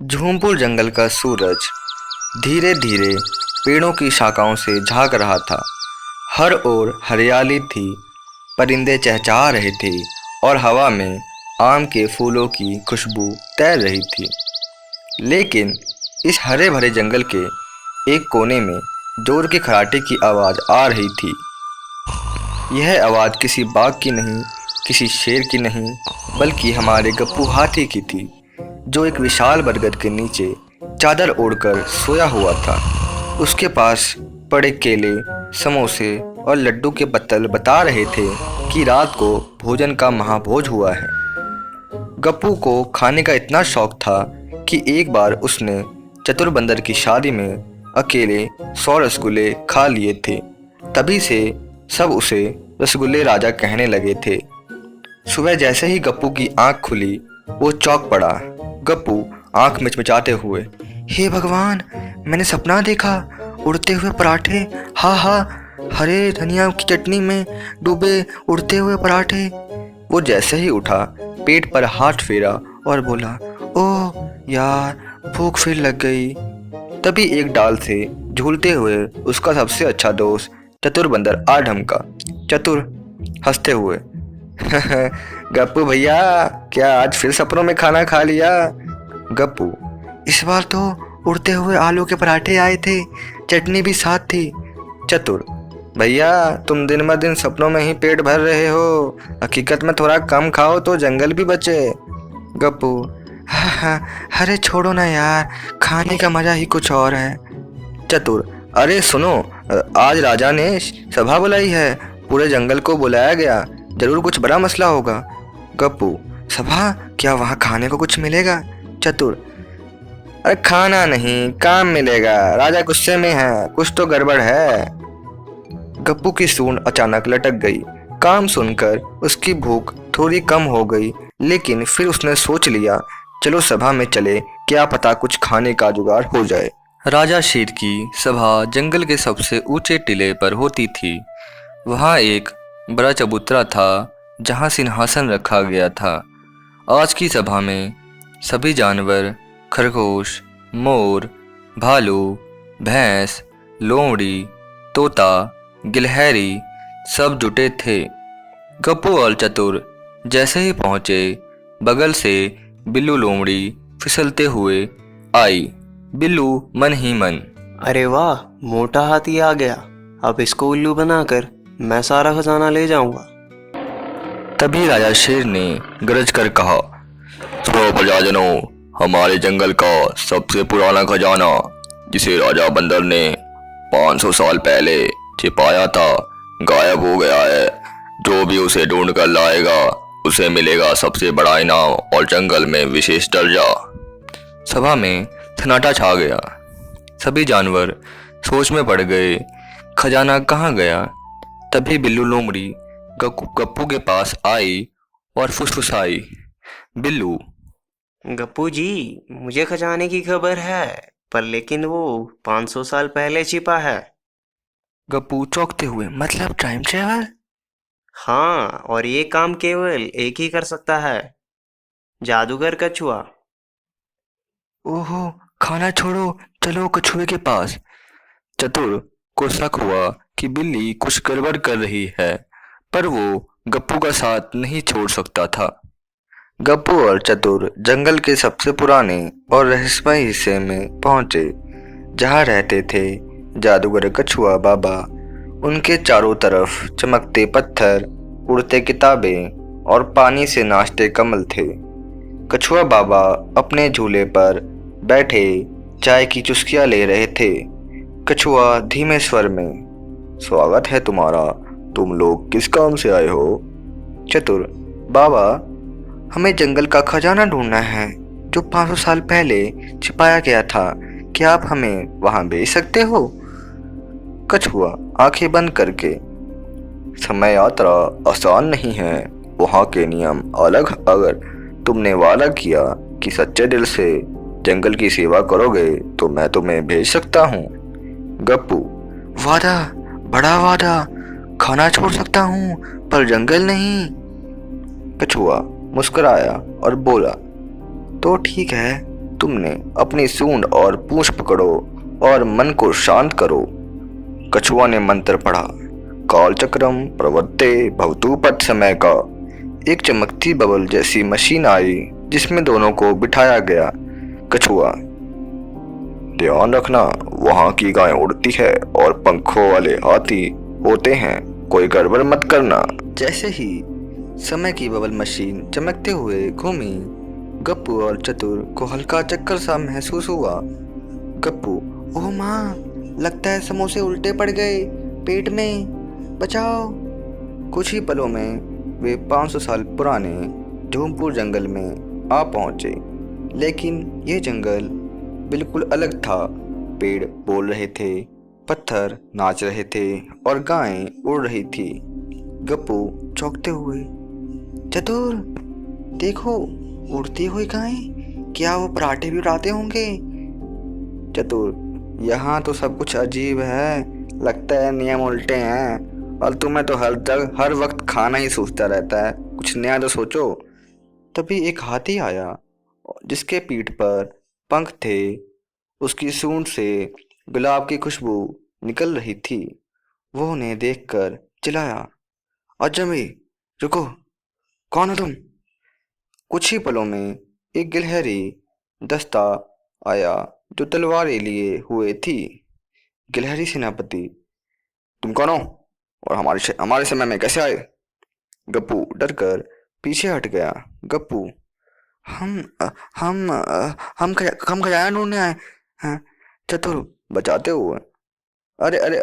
झूमपुर जंगल का सूरज धीरे धीरे पेड़ों की शाखाओं से झांक रहा था। हर ओर हरियाली थी, परिंदे चहचहा रहे थे और हवा में आम के फूलों की खुशबू तैर रही थी। लेकिन इस हरे भरे जंगल के एक कोने में जोर के खराटे की आवाज़ आ रही थी। यह आवाज़ किसी बाघ की नहीं, किसी शेर की नहीं, बल्कि हमारे गप्पू हाथी की थी, जो एक विशाल बरगद के नीचे चादर ओढ़कर सोया हुआ था। उसके पास पड़े केले, समोसे और लड्डू के पत्तल बता रहे थे कि रात को भोजन का महाभोज हुआ है। गप्पू को खाने का इतना शौक था कि एक बार उसने चतुर बंदर की शादी में अकेले 100 रसगुल्ले खा लिए थे। तभी से सब उसे रसगुल्ले राजा कहने लगे थे। सुबह जैसे ही गप्पू की आंख खुली, वो चौंक पड़ा। गप्पू आंख मिचमिचाते हुए, हे भगवान, मैंने सपना देखा, उड़ते हुए पराठे, हाँ हाँ, हरे धनिया की चटनी में डूबे उड़ते हुए पराठे। वो जैसे ही उठा, पेट पर हाथ फेरा और बोला, ओह यार, भूख फिर लग गई। तभी एक डाल से झूलते हुए उसका सबसे अच्छा दोस्त चतुर बंदर आ ढमका। चतुर हंसते हुए, गप्पू भैया, क्या आज फिर सपनों में खाना खा लिया? गप्पू, इस बार तो उड़ते हुए आलू के पराठे आए थे, चटनी भी साथ थी। चतुर, भैया, तुम दिन ब दिन सपनों में ही पेट भर रहे हो, हकीकत में थोड़ा कम खाओ तो जंगल भी बचे। गप्पू, हाँ, अरे छोड़ो ना यार, खाने का मजा ही कुछ और है। चतुर, अरे सुनो, आज राजा ने सभा बुलाई है, पूरे जंगल को बुलाया गया, जरूर कुछ बड़ा मसला होगा। गप्पू, सभा? क्या वहाँ खाने को कुछ मिलेगा? चतुर, अरे खाना नहीं, काम मिलेगा, राजा गुस्से में है, कुछ तो गड़बड़ है। गप्पू की सूंड अचानक लटक गई। काम सुनकर उसकी भूख थोड़ी कम हो गई, लेकिन फिर उसने सोच लिया, चलो सभा में चले, क्या पता कुछ खाने का जुगाड़ हो जाए। राजा शेर की सभा जंगल के सबसे ऊंचे टीले पर होती थी। वहाँ एक बड़ा चबूतरा था, जहाँ सिंहासन रखा गया था। आज की सभा में सभी जानवर, खरगोश, मोर, भालू, भैंस, लोमड़ी, तोता, गिलहरी सब जुटे थे। गप्पू और चतुर जैसे ही पहुंचे, बगल से बिल्लू लोमड़ी फिसलते हुए आई। बिल्लू मन ही मन, अरे वाह, मोटा हाथी आ गया, अब इसको उल्लू बनाकर मैं सारा खजाना ले जाऊंगा। तभी राजा शेर ने गरज कर कहा, सुनो प्रजाजनों, हमारे जंगल का सबसे पुराना खजाना, जिसे राजा बंदर ने 500 साल पहले छिपाया था, गायब हो गया है। जो भी उसे ढूंढ कर लाएगा, उसे मिलेगा सबसे बड़ा इनाम और जंगल में विशेष दर्जा। सभा में सन्नाटा छा गया। सभी जानवर सोच में पड़ गए, खजाना कहाँ गया। तभी बिल्लू लोमड़ी गप्पू के पास आई और फुसफुसाई, बिल्लू, गप्पू जी, मुझे खजाने की खबर है, पर लेकिन वो 500 साल पहले छिपा है। गप्पू चौंकते हुए, मतलब टाइम ट्रेवल? हाँ, और ये काम केवल एक ही कर सकता है, जादूगर कछुआ। ओहो, खाना छोड़ो, चलो कछुए के पास। चतुर को शक हुआ कि बिल्ली कुछ गड़बड़ कर रही है, पर वो गप्पू का साथ नहीं छोड़ सकता था। गप्पू और चतुर जंगल के सबसे पुराने और रहस्यमय हिस्से में पहुंचे, जहां रहते थे जादूगर कछुआ बाबा। उनके चारों तरफ चमकते पत्थर, उड़ते किताबें और पानी से नाचते कमल थे। कछुआ बाबा अपने झूले पर बैठे चाय की चुस्कियां ले रहे थे। कछुआ धीमे स्वर में, स्वागत है तुम्हारा, तुम लोग किस काम से आए हो? चतुर, बाबा, हमें जंगल का खजाना ढूंढना है, जो 500 साल पहले छिपाया गया था, क्या आप हमें वहां भेज सकते हो? कछुआ आंखें बंद करके, समय यात्रा आसान नहीं है, वहां के नियम अलग। अगर तुमने वादा किया कि सच्चे दिल से जंगल की सेवा करोगे, तो मैं तुम्हें भेज सकता हूँ। गप्पू, वादा, बड़ा वादा, खाना छोड़ सकता हूँ पर जंगल नहीं। कछुआ मुस्कुराया और बोला, तो ठीक है, तुमने अपनी सूंड और पूंछ पकड़ो और मन को शांत करो। कछुआ ने मंत्र पढ़ा। कालचक्रम प्रवर्ते भवतु पट समय का एक चमकती बबल जैसी मशीन आई जिसमें दोनों को बिठाया गया। कछुआ, ध्यान रखना, वहाँ की गाय उड़ती है और पंखों वाले हाथी होते हैं, कोई गड़बड़ मत करना। जैसे ही समय की बबल मशीन चमकते हुए घूमी, गप्पू और चतुर को हल्का चक्कर सा महसूस हुआ। गप्पू, ओह माँ, लगता है समोसे उल्टे पड़ गए पेट में, बचाओ। कुछ ही पलों में वे 500 साल पुराने झूमपुर जंगल में आ पहुंचे। लेकिन यह जंगल बिल्कुल अलग था। पेड़ बोल रहे थे, पत्थर नाच रहे थे और गायें उड़ रही थी। गप्पू चौंकते हुए, चतुर देखो, उड़ती हुई गायें, क्या वो पराठे भी उड़ाते होंगे? चतुर, यहाँ तो सब कुछ अजीब है, लगता है नियम उल्टे हैं और तुम्हें तो हर वक्त खाना ही सोचता रहता है, कुछ नया तो सोचो। तभी एक हाथी आया जिसके पीठ पर पंख थे। उसकी सूंड से गुलाब की खुशबू निकल रही थी। वो उन्हें देखकर चिल्लाया, अजमी, रुको, कौन हो तुम? कुछ ही पलों में एक गिलहरी दस्ता आया जो तलवारें लिए हुए थी। गिलहरी सेनापति, तुम कौन हो और हमारे समय में कैसे आए? गप्पू डरकर पीछे हट गया। गप्पू, हम हम खजाना ढूंढने आए हैं। चतुर बचाते हुए, अरे अरे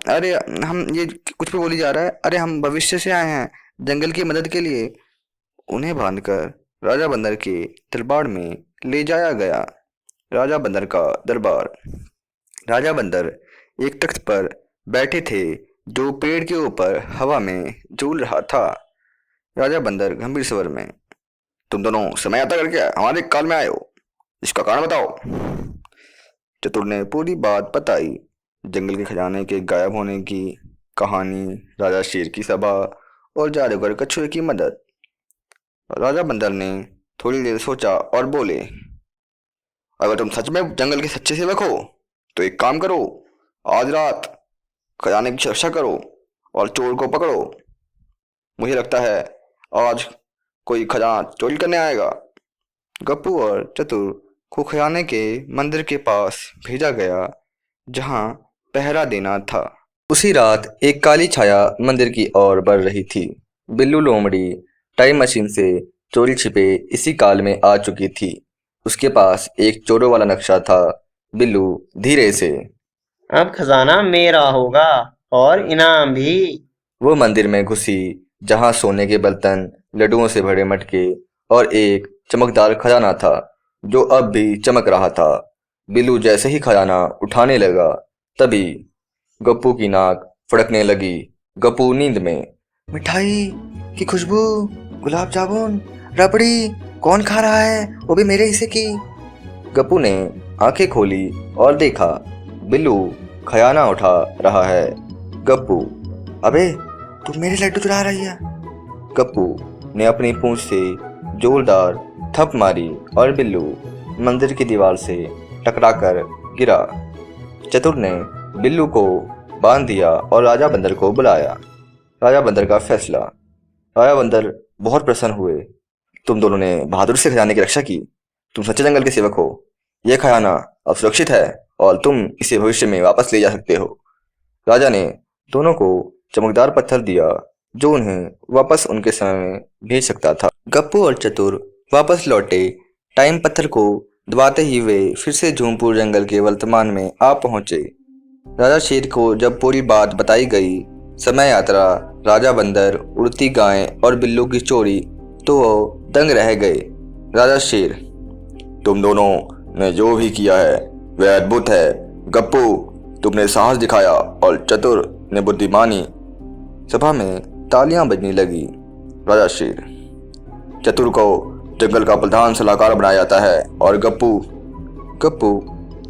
अरे हम ये कुछ भी बोली जा रहा है, अरे हम भविष्य से आए हैं जंगल की मदद के लिए। उन्हें बांधकर राजा बंदर के दरबार में ले जाया गया। राजा बंदर का दरबार। राजा बंदर एक तख्त पर बैठे थे जो पेड़ के ऊपर हवा में झूल रहा था। राजा बंदर गंभीर स्वर में, तुम दोनों समय यात्रा करके हमारे काल में आए हो, इसका कारण बताओ। चतुर ने पूरी बात बताई, जंगल के खजाने के गायब होने की कहानी, राजा शेर की सभा और जादूगर कछुए की मदद। राजा बंदर ने थोड़ी देर सोचा और बोले, अगर तुम सच में जंगल के सच्चे सेवक हो तो एक काम करो, आज रात खजाने की सुरक्षा करो और चोर को पकड़ो। मुझे लगता है आज कोई खजाना चोरी करने आएगा। गप्पू और चतुर को खजाने के मंदिर के पास भेजा गया जहां पहरा देना था। उसी रात एक काली छाया मंदिर की ओर बढ़ रही थी। बिल्लू लोमड़ी टाइम मशीन से चोरी छिपे इसी काल में आ चुकी थी। उसके पास एक चोरों वाला नक्शा था। बिल्लू धीरे से, अब खजाना मेरा होगा और इनाम भी। वो मंदिर में घुसी जहां सोने के बर्तन, लड्डुओं से भरे मटके और एक चमकदार खजाना था जो अब भी चमक रहा था। बिल्लू जैसे ही खजाना उठाने लगा तभी गप्पू की नाक फड़कने लगी। गप्पू नींद में, मिठाई की खुशबू, गुलाब जामुन, रबड़ी, कौन खा रहा है, वो भी मेरे हिस्से की। गप्पू ने आंखें खोली और देखा बिल्लू खजाना उठा रहा है। गप्पू, अबे तू मेरे लड्डू चुरा रही है। गप्पू ने अपनी पूंछ से जोरदार थप मारी और बिल्लू मंदिर की दीवार से टकराकर गिरा। चतुर ने बिल्लू को बांध दिया और राजा बंदर को बुलाया। राजा बंदर का फैसला। राजा बंदर बहुत प्रसन्न हुए। तुम दोनों ने बहादुर से खजाने की रक्षा की, तुम सच्चे जंगल के सेवक हो। यह खजाना अब सुरक्षित है और तुम इसे भविष्य में वापस ले जा सकते हो। राजा ने दोनों को चमकदार पत्थर दिया जो उन्हें वापस उनके समय में भेज सकता था। गप्पू और चतुर वापस लौटे। टाइम पत्थर को दबाते ही वे फिर से झूमपुर जंगल के वर्तमान में आ पहुंचे। राजा शेर को जब पूरी बात बताई गई, समय यात्रा, राजा बंदर, उड़ती गाय और बिल्लू की चोरी, तो वो दंग रह गए। राजा शेर, तुम दोनों ने जो भी किया है वह अद्भुत है। गप्पू, तुमने साहस दिखाया और चतुर ने बुद्धिमानी। सभा में तालियां बजने लगी। राजा शेर, चतुर को जंगल का प्रधान सलाहकार बनाया जाता है और गप्पू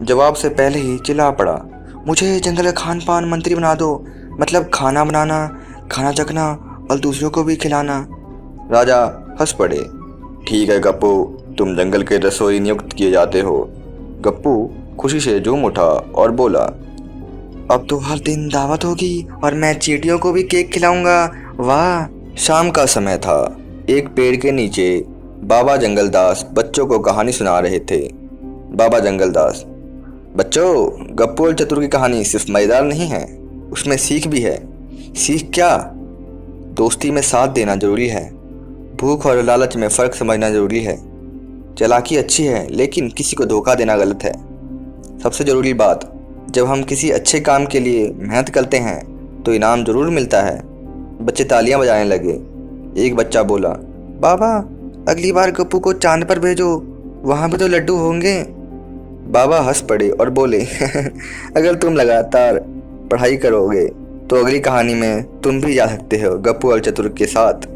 जवाब से पहले ही चिल्ला पड़ा, मुझे जंगल का खान पान मंत्री बना दो, मतलब खाना बनाना, खाना चखना और दूसरों को भी खिलाना। राजा हंस पड़े। ठीक है गप्पू, तुम जंगल के रसोई नियुक्त किए जाते हो। गप्पू खुशी से झूम उठा और बोला, अब तो हर दिन दावत होगी और मैं चींटियों को भी केक खिलाऊंगा। वाह। शाम का समय था। एक पेड़ के नीचे बाबा जंगलदास बच्चों को कहानी सुना रहे थे। बाबा जंगलदास, बच्चों, गप्पू और चतुर की कहानी सिर्फ मजेदार नहीं है, उसमें सीख भी है। सीख क्या? दोस्ती में साथ देना जरूरी है। भूख और लालच में फ़र्क समझना जरूरी है। चालाकी अच्छी है, लेकिन किसी को धोखा देना गलत है। सबसे ज़रूरी बात, जब हम किसी अच्छे काम के लिए मेहनत करते हैं तो इनाम ज़रूर मिलता है। बच्चे तालियां बजाने लगे। एक बच्चा बोला, बाबा, अगली बार गप्पू को चांद पर भेजो, वहाँ भी तो लड्डू होंगे। बाबा हंस पड़े और बोले, अगर तुम लगातार पढ़ाई करोगे तो अगली कहानी में तुम भी जा सकते हो गप्पू और चतुर के साथ।